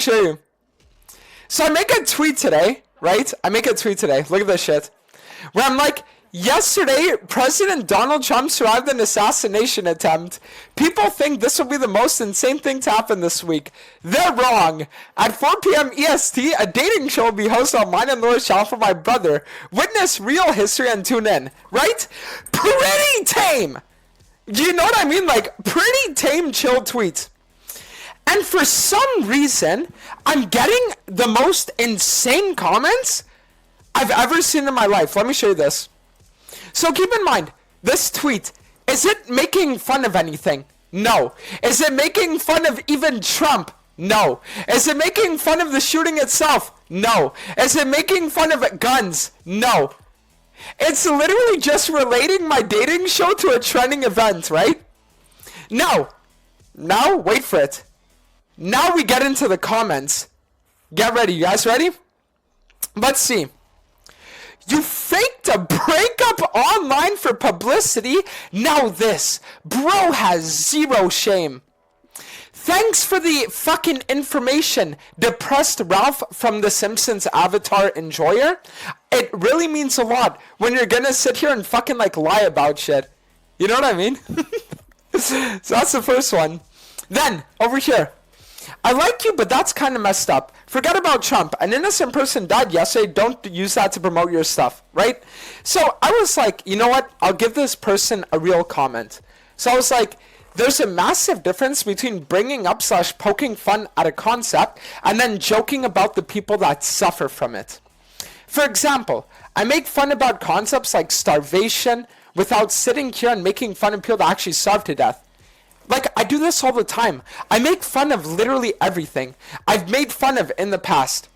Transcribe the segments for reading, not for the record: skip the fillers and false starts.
show you. So I make a tweet today, right? Look at this shit. Where I'm like, yesterday, President Donald Trump survived an assassination attempt. People think this will be the most insane thing to happen this week. They're wrong. At 4 p.m. EST, a dating show will be hosted on mine and Laura's channel for my brother. Witness real history and tune in. Right? Pretty tame. Do you know what I mean? Like, pretty tame, chill tweets. And for some reason, I'm getting the most insane comments I've ever seen in my life. Let me show you this. So keep in mind, this tweet, is it making fun of anything? No. Is it making fun of even Trump? No. Is it making fun of the shooting itself? No. Is it making fun of guns? No. It's literally just relating my dating show to a trending event, right? Now, wait for it. Now we get into the comments. Get ready, you guys ready? Let's see. You faked a breakup online for publicity. Now this. Bro has zero shame. Thanks for the fucking information, depressed Ralph from The Simpsons Avatar Enjoyer. It really means a lot when you're gonna sit here and fucking like lie about shit. You know what I mean? So that's the first one. Then, over here. I like you, but that's kind of messed up. Forget about Trump. An innocent person died yesterday. Don't use that to promote your stuff, right? So I was like, you know what? I'll give this person a real comment. So I was like, there's a massive difference between bringing up / poking fun at a concept and then joking about the people that suffer from it. For example, I make fun about concepts like starvation without sitting here and making fun of people that actually starve to death. Like, I do this all the time. I make fun of literally everything. I've made fun of, in the past,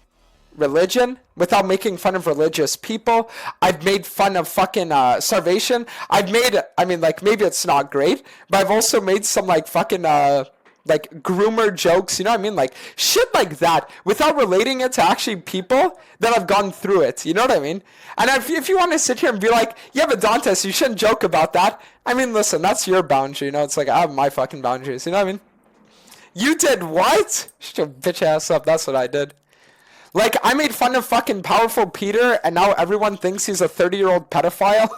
religion without making fun of religious people. I've made fun of fucking starvation. Maybe it's not great, but I've also made some, like, fucking, like, groomer jokes, you know what I mean? Like, shit like that, without relating it to actually people that have gone through it, you know what I mean? And if you want to sit here and be like, yeah, but Dantes, you shouldn't joke about that. I mean, listen, that's your boundary, you know? It's like, I have my fucking boundaries, you know what I mean? You did what? Shut your bitch ass up, that's what I did. Like, I made fun of fucking Powerful Peter, and now everyone thinks he's a 30-year-old pedophile.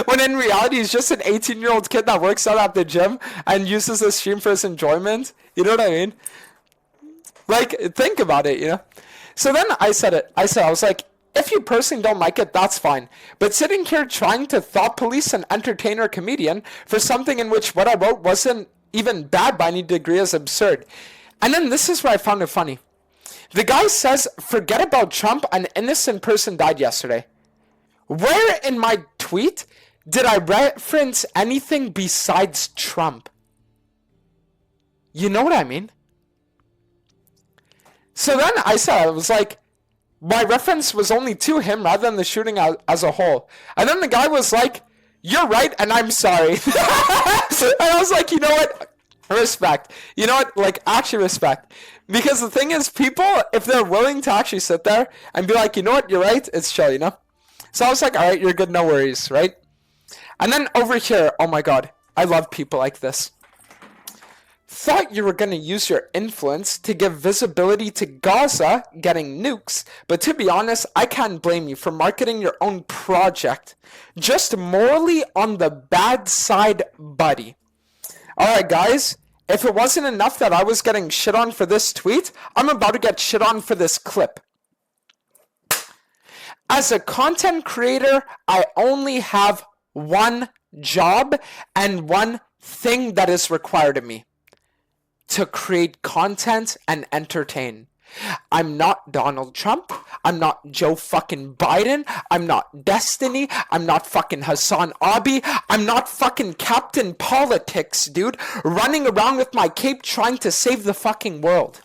When in reality, he's just an 18-year-old kid that works out at the gym and uses the stream for his enjoyment. You know what I mean? Like, think about it, you know? So then I was like, if you personally don't like it, that's fine. But sitting here trying to thought police an entertainer or comedian for something in which what I wrote wasn't even bad by any degree is absurd. And then this is where I found it funny. The guy says, forget about Trump, an innocent person died yesterday. Where in my tweet did I reference anything besides Trump? You know what I mean? So then I was like, my reference was only to him rather than the shooting as a whole. And then the guy was like, you're right and I'm sorry. And I was like, you know what? Respect. You know what? Like, actually respect. Because the thing is, people, if they're willing to actually sit there and be like, you know what? You're right. It's chill, you know? So I was like, all right, you're good. No worries, right? And then over here, oh my God, I love people like this. Thought you were going to use your influence to give visibility to Gaza getting nukes, but to be honest, I can't blame you for marketing your own project. Just morally on the bad side, buddy. Alright guys, if it wasn't enough that I was getting shit on for this tweet, I'm about to get shit on for this clip. As a content creator, I only have one job and one thing that is required of me. To create content and entertain. I'm not Donald Trump. I'm not Joe fucking Biden. I'm not Destiny. I'm not fucking Hassan Abi. I'm not fucking Captain Politics, dude, running around with my cape trying to save the fucking world.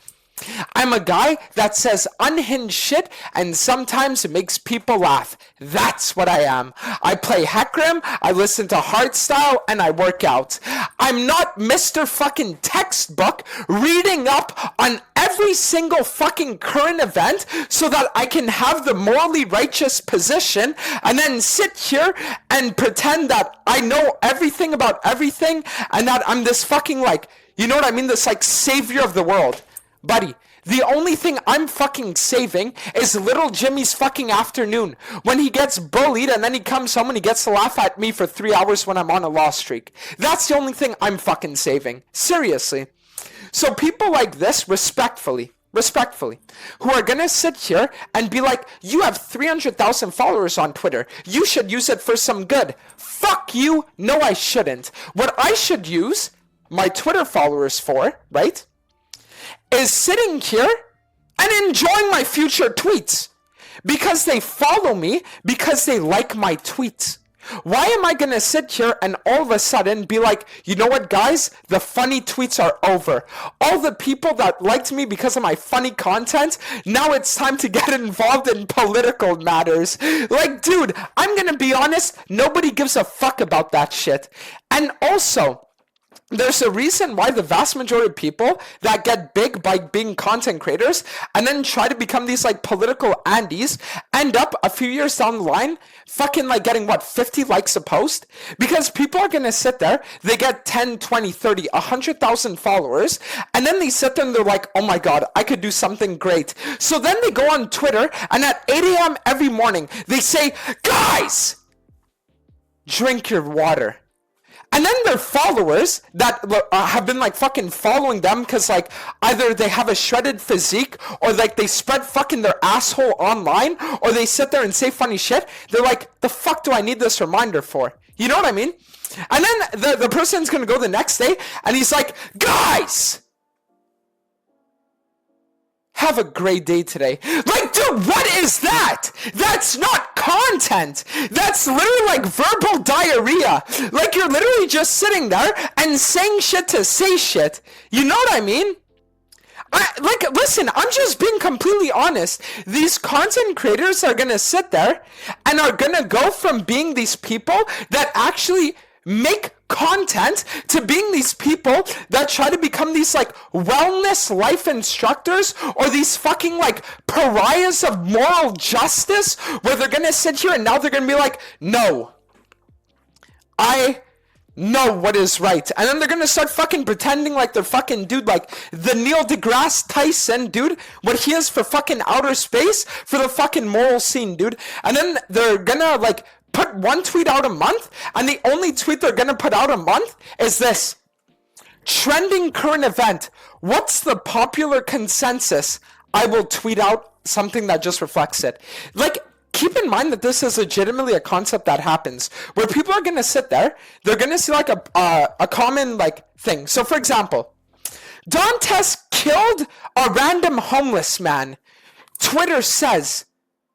I'm a guy that says unhinged shit and sometimes it makes people laugh. That's what I am. I play Heckram, I listen to hardstyle, and I work out. I'm not Mr. fucking textbook reading up on every single fucking current event so that I can have the morally righteous position and then sit here and pretend that I know everything about everything and that I'm this fucking like, you know what I mean? This like savior of the world. Buddy, The only thing I'm fucking saving is little Jimmy's fucking afternoon when he gets bullied and then he comes home and he gets to laugh at me for 3 hours when I'm on a loss streak. That's the only thing I'm fucking saving. Seriously. So people like this, respectfully, who are gonna sit here and be like, you have 300,000 followers on Twitter. You should use it for some good. Fuck you. No, I shouldn't. What I should use my Twitter followers for, right, is sitting here and enjoying my future tweets because they follow me, because they like my tweets. Why am I gonna sit here and all of a sudden be like, you know what, guys? The funny tweets are over. All the people that liked me because of my funny content, now it's time to get involved in political matters. Like, dude, I'm gonna be honest, nobody gives a fuck about that shit. And also, there's a reason why the vast majority of people that get big by being content creators and then try to become these like political Andes end up a few years down the line fucking like getting what, 50 likes a post? Because people are gonna sit there, they get 10, 20, 30, 100,000 followers, and then they sit there and they're like, oh my god, I could do something great. So then they go on Twitter and at 8 a.m. every morning they say, guys, drink your water. And then their followers that have been like fucking following them because like either they have a shredded physique or like they spread fucking their asshole online or they sit there and say funny shit. They're like, the fuck do I need this reminder for? You know what I mean? And then the person's gonna go the next day and he's like, guys, have a great day today. Like, dude, what is that? That's not content. That's literally like verbal diarrhea. Like, you're literally just sitting there and saying shit to say shit. You know what I mean? Listen, I'm just being completely honest. These content creators are gonna sit there and are gonna go from being these people that actually make content to being these people that try to become these like wellness life instructors or these fucking like pariahs of moral justice where they're gonna sit here and now they're gonna be like, no, I know what is right. And then they're gonna start fucking pretending like they're fucking dude like the Neil deGrasse Tyson dude, what he is for fucking outer space for the fucking moral scene, dude. And then they're gonna like put one tweet out a month, and the only tweet they're gonna put out a month is this: trending current event. What's the popular consensus? I will tweet out something that just reflects it. Like, keep in mind that this is legitimately a concept that happens, where people are gonna sit there, they're gonna see like a common like thing. So for example, Dantes killed a random homeless man. Twitter says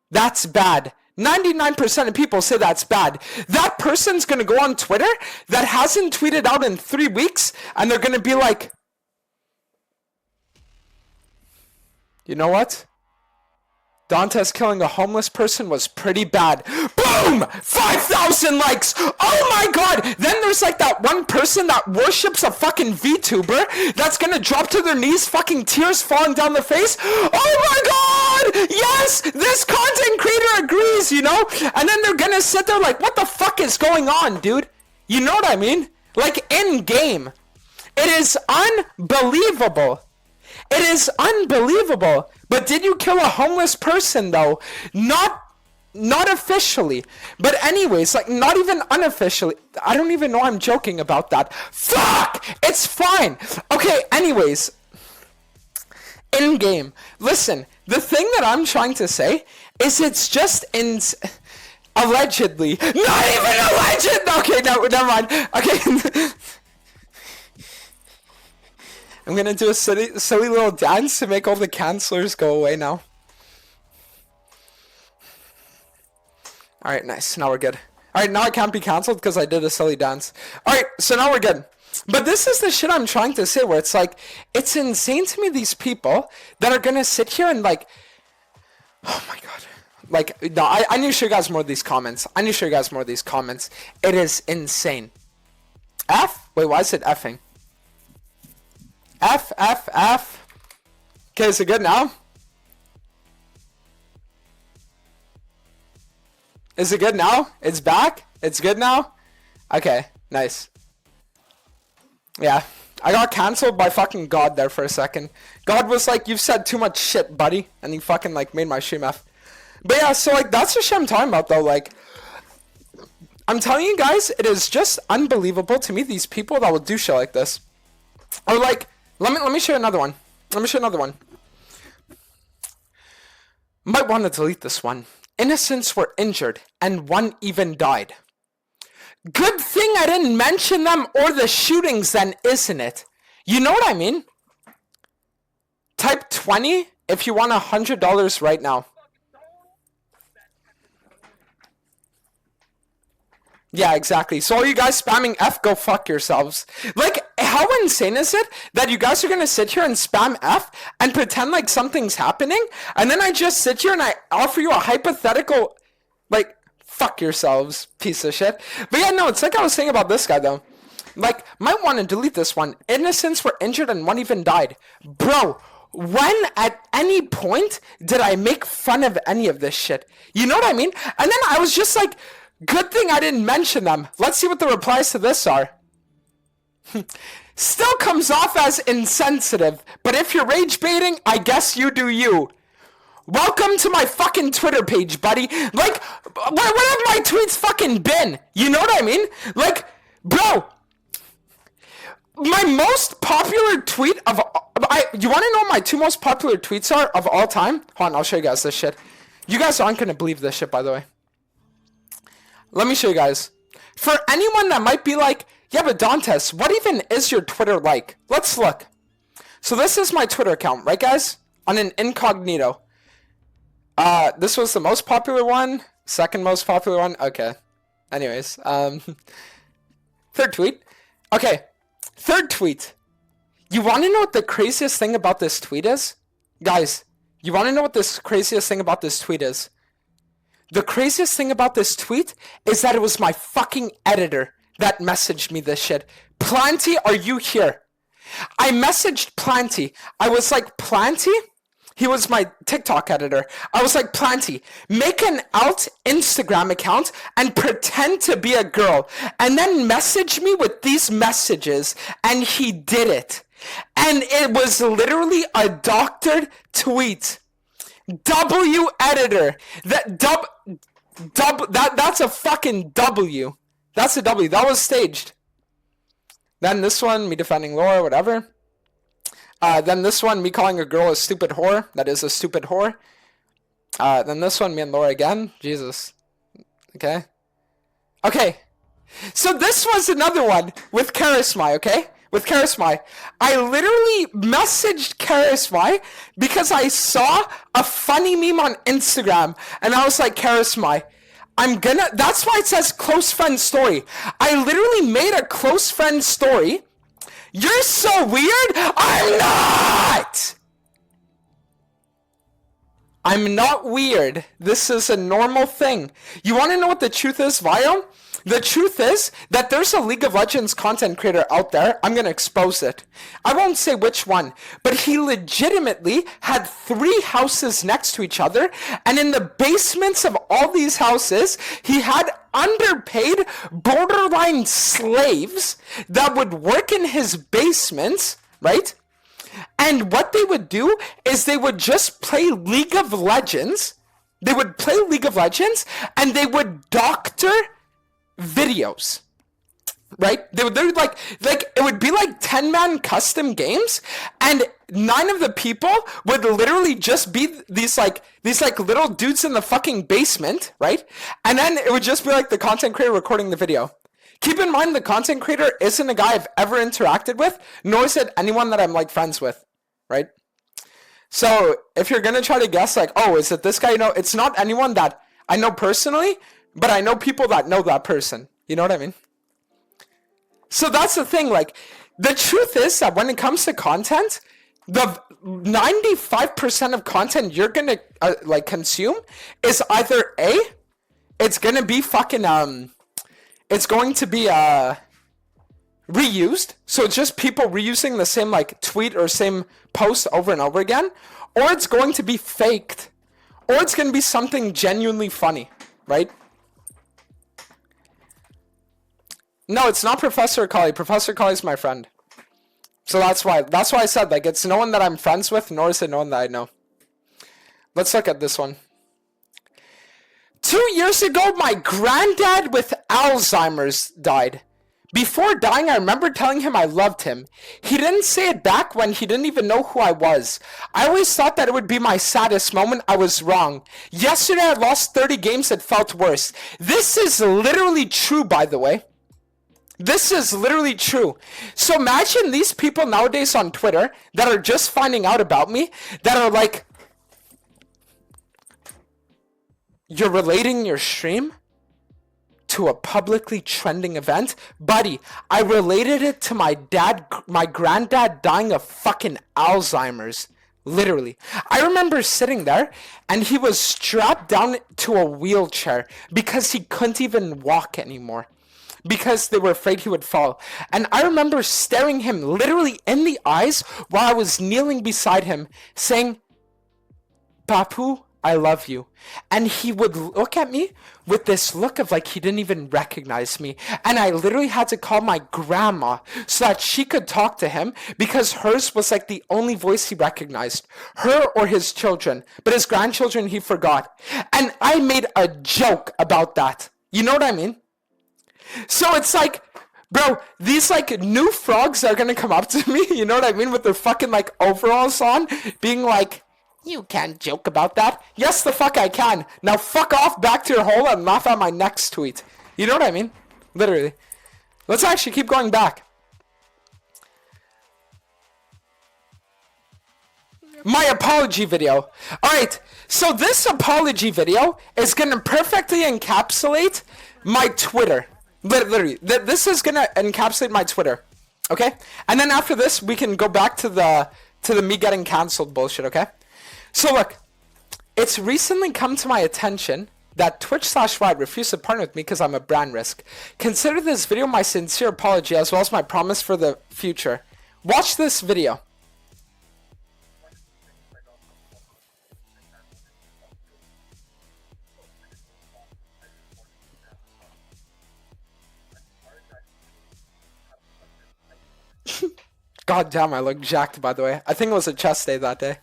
that's bad. 99% of people say that's bad. That person's gonna go on Twitter that hasn't tweeted out in 3 weeks, and they're gonna be like, you know what? Dantes killing a homeless person was pretty bad. Boom! 5,000 likes! Oh my god! Then there's like that one person that worships a fucking VTuber that's gonna drop to their knees, fucking tears falling down their face. Oh my god! Yes! This content creator agrees, you know? And then they're gonna sit there like, what the fuck is going on, dude? You know what I mean? Like, in game. It is unbelievable. It is unbelievable. But did you kill a homeless person though? Not officially. But anyways, like not even unofficially. I don't even know I'm joking about that. Fuck! It's fine. Okay, anyways. In game. Listen, the thing that I'm trying to say is it's just allegedly. Not even alleged! Okay, no, never mind. Okay. I'm gonna do a silly little dance to make all the cancelers go away now. Alright, nice. Now we're good. Alright, now I can't be cancelled because I did a silly dance. Alright, so now we're good. But this is the shit I'm trying to say, where it's like, it's insane to me, these people that are gonna sit here and like, oh my god. Like, no, I need to show you guys more of these comments. It is insane. F? Wait, why is it effing? F. Okay, is it good now? Is it good now? It's back? It's good now? Okay, nice. Yeah, I got canceled by fucking God there for a second. God was like, you've said too much shit, buddy. And he fucking, like, made my stream F. But yeah, so, like, that's the shit I'm talking about, though. Like, I'm telling you guys, it is just unbelievable to me, these people that will do shit like this. Or, like, let me show you another one. Let me show you another one. Might want to delete this one. Innocents were injured, and one even died. Good thing I didn't mention them or the shootings then, isn't it? You know what I mean? Type 20 if you want $100 right now. Yeah, exactly. So all you guys spamming F, go fuck yourselves. Like, how insane is it that you guys are going to sit here and spam F and pretend like something's happening? And then I just sit here and I offer you a hypothetical, like, fuck yourselves, piece of shit. But yeah, no, it's like I was saying about this guy, though. Like, might want to delete this one. Innocents were injured and one even died. Bro, when at any point did I make fun of any of this shit? You know what I mean? And then I was just like, good thing I didn't mention them. Let's see what the replies to this are. Still comes off as insensitive, but if you're rage baiting, I guess you do you. Welcome to my fucking Twitter page, buddy. Like, what have my tweets fucking been? You know what I mean? Like, bro, my most popular tweet of... you want to know what my 2 most popular tweets are of all time? Hold on, I'll show you guys this shit. You guys aren't going to believe this shit, by the way. Let me show you guys. For anyone that might be like, yeah, but Dantes, what even is your Twitter like? Let's look. So this is my Twitter account, right, guys? On an incognito. This was the most popular one. Second most popular one. Okay. Anyways. Third tweet. Okay. Third tweet. You want to know what the craziest thing about this tweet is? Guys, you want to know what this craziest thing about this tweet is? The craziest thing about this tweet is that it was my fucking editor that messaged me this shit. Planty, are you here? I messaged Planty. I was like, Planty? He was my TikTok editor. I was like, Planty, make an alt Instagram account and pretend to be a girl. And then message me with these messages. And he did it. And it was literally a doctored tweet. W editor. That's a fucking W. That's a W. That was staged. Then this one, me defending Laura, whatever. Then this one, me calling a girl a stupid whore. That is a stupid whore. Then this one, me and Laura again. Jesus. Okay. Okay. So this was another one with Charisma, okay? With Charisma. I literally messaged Charisma because I saw a funny meme on Instagram. And I was like, Charisma, that's why it says close friend story. I literally made a close friend story. You're so weird. I'm not. I'm not weird. This is a normal thing. You want to know what the truth is, Vio? The truth is that there's a League of Legends content creator out there. I'm going to expose it. I won't say which one, but he legitimately had 3 houses next to each other. And in the basements of all these houses, he had underpaid borderline slaves that would work in his basements, right? And what they would do is they would just play League of Legends. They would play League of Legends and they would doctor videos, right? They would like it would be like 10-man custom games, and 9 of the people would literally just be these little dudes in the fucking basement, right? And then it would just be like the content creator recording the video. Keep in mind, the content creator isn't a guy I've ever interacted with, nor is it anyone that I'm like friends with, right? So if you're gonna try to guess like, oh, is it this guy? No, it's not anyone that I know personally, but I know people that know that person. You know what I mean? So that's the thing. Like, the truth is that when it comes to content, the 95% of content you're gonna like consume is either A, it's gonna be fucking it's going to be reused. So it's just people reusing the same like tweet or same post over and over again, or it's going to be faked, or it's gonna be something genuinely funny, right? No, it's not Professor Kali. Professor Kali is my friend. So that's why I said, like, it's no one that I'm friends with, nor is it no one that I know. Let's look at this one. 2 years ago, my granddad with Alzheimer's died. Before dying, I remember telling him I loved him. He didn't say it back when he didn't even know who I was. I always thought that it would be my saddest moment. I was wrong. Yesterday, I lost 30 games. It felt worse. This is literally true, by the way. This is literally true. So imagine these people nowadays on Twitter that are just finding out about me, that are like, you're relating your stream to a publicly trending event? Buddy, I related it to my granddad dying of fucking Alzheimer's. Literally. I remember sitting there and he was strapped down to a wheelchair because he couldn't even walk anymore, because they were afraid he would fall. And I remember staring him literally in the eyes while I was kneeling beside him, saying, Papu, I love you. And he would look at me with this look of like he didn't even recognize me. And I literally had to call my grandma so that she could talk to him, because hers was like the only voice he recognized. Her or his children. But his grandchildren he forgot. And I made a joke about that. You know what I mean? So it's like, bro, these like new frogs are gonna come up to me, you know what I mean, with their fucking like overalls on, being like, you can't joke about that. Yes, the fuck I can. Now fuck off back to your hole and laugh at my next tweet. You know what I mean? Literally. Let's actually keep going back. My apology video. Alright, so this apology video is gonna perfectly encapsulate my Twitter. Literally, this is gonna encapsulate my Twitter. Okay? And then after this, we can go back to the me getting cancelled bullshit, okay? So look, it's recently come to my attention that Twitch/Riot refused to partner with me because I'm a brand risk. Consider this video my sincere apology as well as my promise for the future. Watch this video. God damn, I look jacked, by the way. I think it was a chest day that day.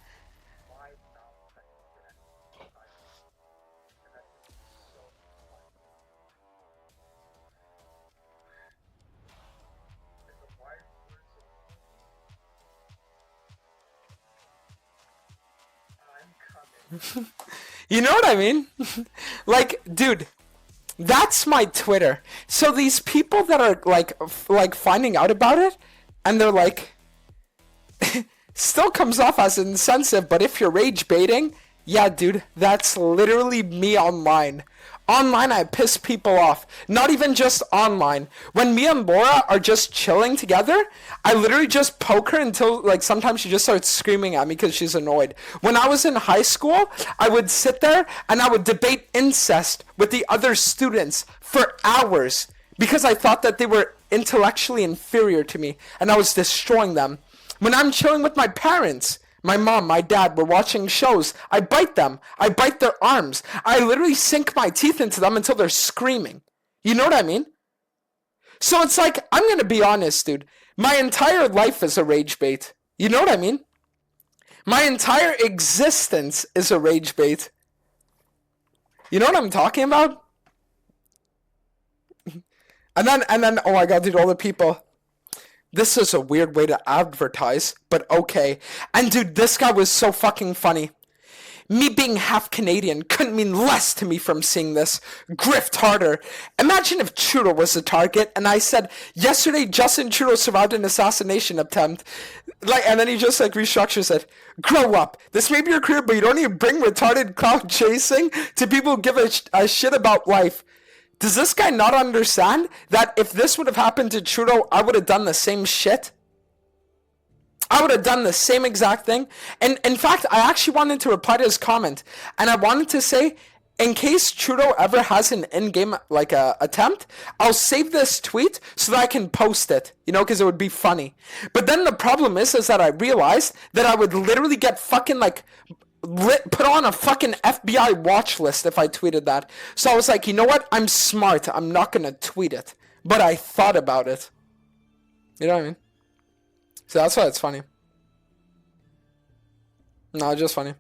You know what I mean? Like, dude, that's my Twitter. So these people that are like finding out about it, and they're like, still comes off as insensitive, but if you're rage baiting, yeah, dude, that's literally me online. Online, I piss people off. Not even just online. When me and Laura are just chilling together, I literally just poke her until, like, sometimes she just starts screaming at me because she's annoyed. When I was in high school, I would sit there and I would debate incest with the other students for hours because I thought that they were intellectually inferior to me and I was destroying them. When I'm chilling with my parents, my mom, my dad, we're watching shows, I bite them. I bite their arms. I literally sink my teeth into them until they're screaming. You know what I mean? So it's like, I'm going to be honest, dude. My entire life is a rage bait. You know what I mean? My entire existence is a rage bait. You know what I'm talking about? And then, oh my god, dude, all the people. This is a weird way to advertise, but okay. And dude, this guy was so fucking funny. Me being half Canadian couldn't mean less to me from seeing this. Grift harder. Imagine if Trudeau was the target and I said, yesterday Justin Trudeau survived an assassination attempt. And then he just restructures it. Grow up. This may be your career, but you don't even bring retarded cloud chasing to people who give a shit about life. Does this guy not understand that if this would have happened to Trudeau, I would have done the same shit? I would have done the same exact thing. And in fact, I actually wanted to reply to his comment. And I wanted to say, in case Trudeau ever has an in-game attempt, I'll save this tweet so that I can post it. You know, because it would be funny. But then the problem is that I realized that I would literally get fucking put on a fucking FBI watch list if I tweeted that. So I was like, you know what? I'm smart. I'm not going to tweet it. But I thought about it. You know what I mean? So that's why it's funny. No, just funny.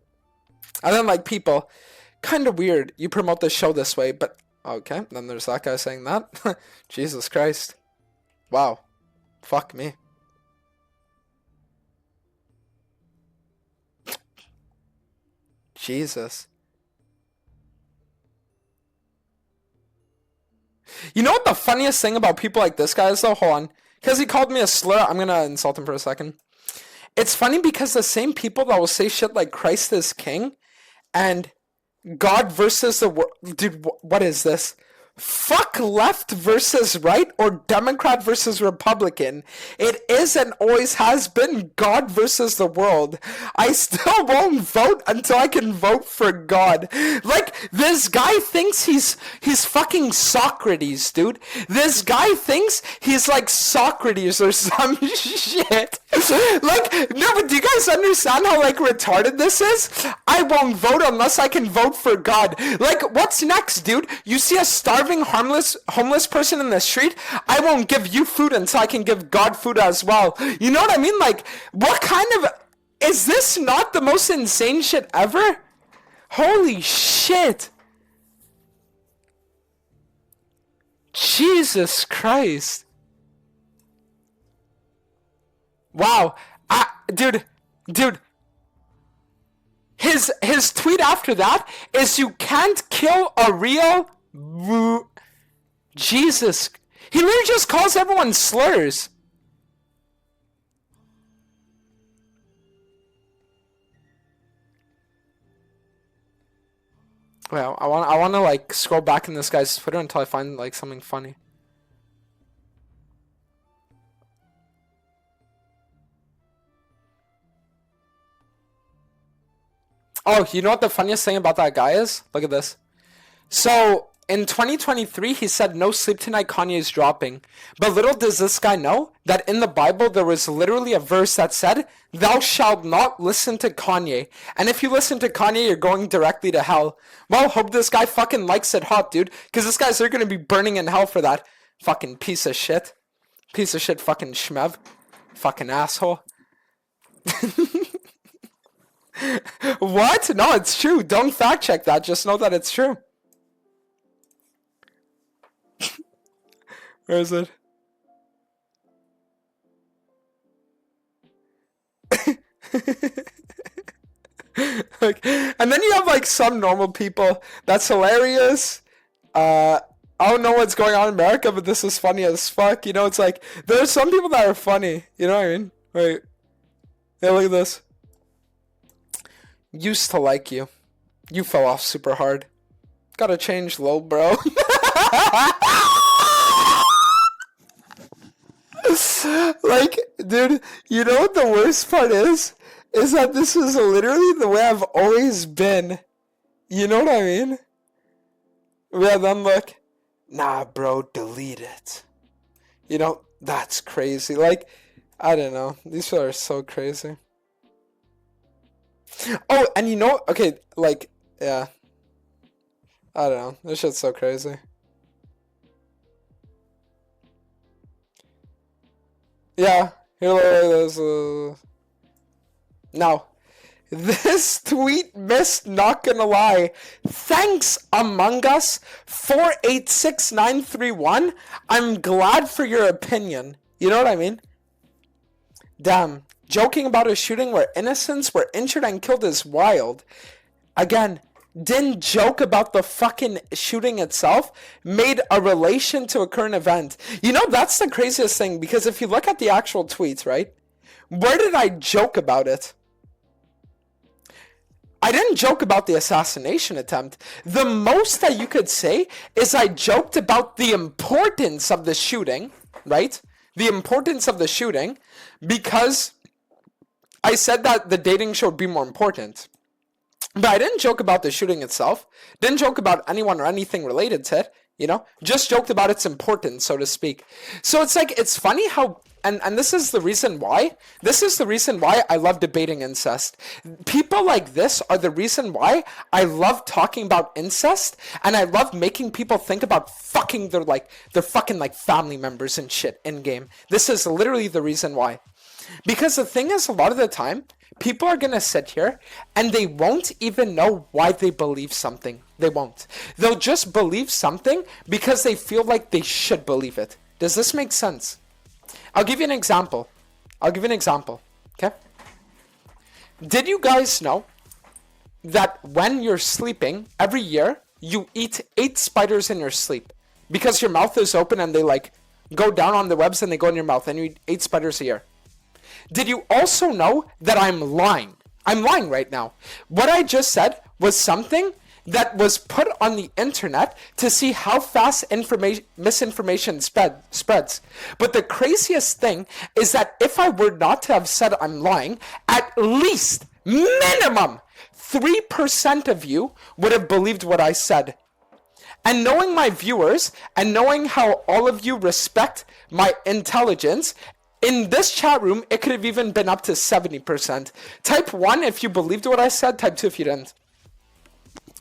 And then, like, people, kind of weird. You promote the show this way, but okay. Then there's that guy saying that. Jesus Christ. Wow. Fuck me. Jesus. You know what the funniest thing about people like this guy is, though? Hold on. Because he called me a slur. I'm going to insult him for a second. It's funny because the same people that will say shit like Christ is king and God versus the world. Dude, what is this? Fuck left versus right or Democrat versus Republican. It is and always has been God versus the world. I still won't vote until I can vote for God. Like, this guy thinks he's fucking Socrates, dude. This guy thinks he's like Socrates or some shit. Like, no, but do you guys understand how, like, retarded this is? I won't vote unless I can vote for God. Like, what's next, dude? You see a starving homeless person in the street? I won't give you food until I can give God food as well. You know what I mean? Like, what kind of... Is this not the most insane shit ever? Holy shit. Jesus Christ. Wow. Dude. His tweet after that is you can't kill a real... Jesus. He literally just calls everyone slurs. Well, I want to like scroll back in this guy's Twitter until I find like something funny. Oh, you know what the funniest thing about that guy is? Look at this. So, in 2023, he said, "No sleep tonight, Kanye is dropping." But little does this guy know that in the Bible, there was literally a verse that said, "Thou shalt not listen to Kanye. And if you listen to Kanye, you're going directly to hell." Well, hope this guy fucking likes it hot, dude. Because this guy's going to be burning in hell for that. Fucking piece of shit. Piece of shit fucking schmev. Fucking asshole. What? No, it's true. Don't fact check that. Just know that it's true. Where is it? Like, and then you have like some normal people. That's hilarious. I don't know what's going on in America, but this is funny as fuck. You know, it's like there are some people that are funny. You know what I mean? Wait. Yeah, look at this. Used to like you. You fell off super hard. Gotta change, lol, bro. Like, dude, you know what the worst part is? Is that this is literally the way I've always been. You know what I mean? Yeah, then look. Nah, bro, delete it. You know, that's crazy. Like, I don't know. These people are so crazy. Oh, and you know, okay, like, yeah. I don't know. This shit's so crazy. Yeah, here there's now, this tweet missed, not gonna lie. Thanks, Among Us 486931. I'm glad for your opinion. You know what I mean? Damn. Joking about a shooting where innocents were injured and killed is wild. Again, didn't joke about the fucking shooting itself, made a relation to a current event. You know, that's the craziest thing, because if you look at the actual tweets, right? Where did I joke about it? I didn't joke about the assassination attempt. The most that you could say is I joked about the importance of the shooting, right? The importance of the shooting, because I said that the dating show would be more important. But I didn't joke about the shooting itself. Didn't joke about anyone or anything related to it. You know? Just joked about its importance, so to speak. So it's like, it's funny how... And this is the reason why. This is the reason why I love debating incest. People like this are the reason why I love talking about incest. And I love making people think about fucking their fucking like family members and shit in game. This is literally the reason why. Because the thing is, a lot of the time, people are going to sit here and they won't even know why they believe something. They won't. They'll just believe something because they feel like they should believe it. Does this make sense? I'll give you an example. Okay? Did you guys know that when you're sleeping, every year, you eat 8 spiders in your sleep? Because your mouth is open and they like go down on the webs and they go in your mouth, and you eat 8 spiders a year. Did you also know that I'm lying? I'm lying right now. What I just said was something that was put on the internet to see how fast misinformation spreads. But the craziest thing is that if I were not to have said I'm lying, at least, minimum, 3% of you would have believed what I said. And knowing my viewers and knowing how all of you respect my intelligence, in this chat room, it could have even been up to 70%. Type 1 if you believed what I said, type 2 if you didn't.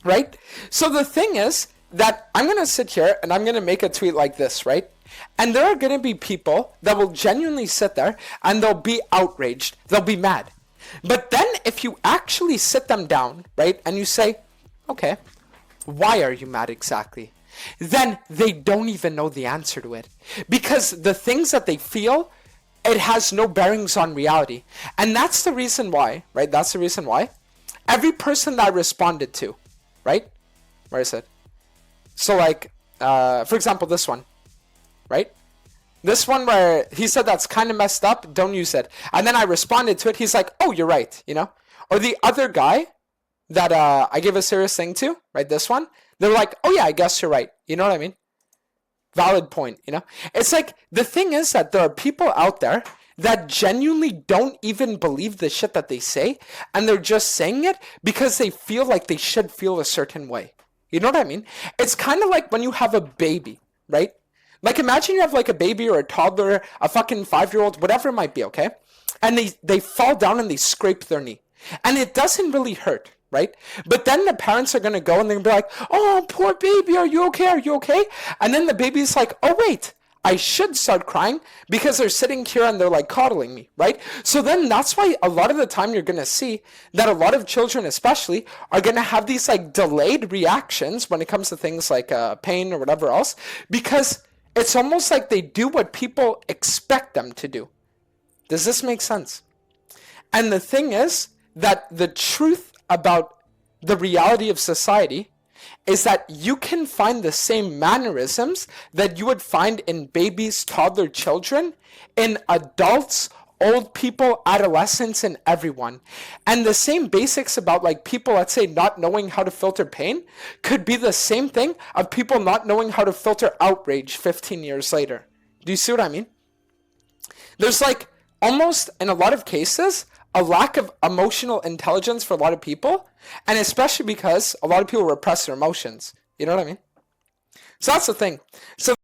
Right? So the thing is that I'm going to sit here and I'm going to make a tweet like this, right? And there are going to be people that will genuinely sit there and they'll be outraged. They'll be mad. But then if you actually sit them down, right, and you say, okay, why are you mad exactly? Then they don't even know the answer to it. Because the things that they feel, it has no bearings on reality. And that's the reason why, right? That's the reason why every person that I responded to, right? Where is it? So like, for example, this one, right? This one where he said that's kind of messed up, don't use it. And then I responded to it, he's like, oh, you're right, you know? Or the other guy that I gave a serious thing to, right? This one, they're like, oh yeah, I guess you're right. You know what I mean? Valid point, you know? It's like, the thing is that there are people out there that genuinely don't even believe the shit that they say, and they're just saying it because they feel like they should feel a certain way. You know what I mean? It's kind of like when you have a baby, right? Like imagine you have like a baby or a toddler, a fucking 5-year-old, whatever it might be, okay? And they fall down and they scrape their knee. And it doesn't really hurt, right? But then the parents are going to go and they're going to be like, oh, poor baby, are you okay? Are you okay? And then the baby's like, oh, wait, I should start crying because they're sitting here and they're like coddling me, right? So then that's why a lot of the time you're going to see that a lot of children especially are going to have these like delayed reactions when it comes to things like pain or whatever else, because it's almost like they do what people expect them to do. Does this make sense? And the thing is that the truth about the reality of society is that you can find the same mannerisms that you would find in babies, toddler children, in adults, old people, adolescents, and everyone. And the same basics about like people, let's say, not knowing how to filter pain could be the same thing of people not knowing how to filter outrage 15 years later. Do you see what I mean? There's like almost, in a lot of cases, a lack of emotional intelligence for a lot of people, and especially because a lot of people repress their emotions. You know what I mean? So that's the thing. So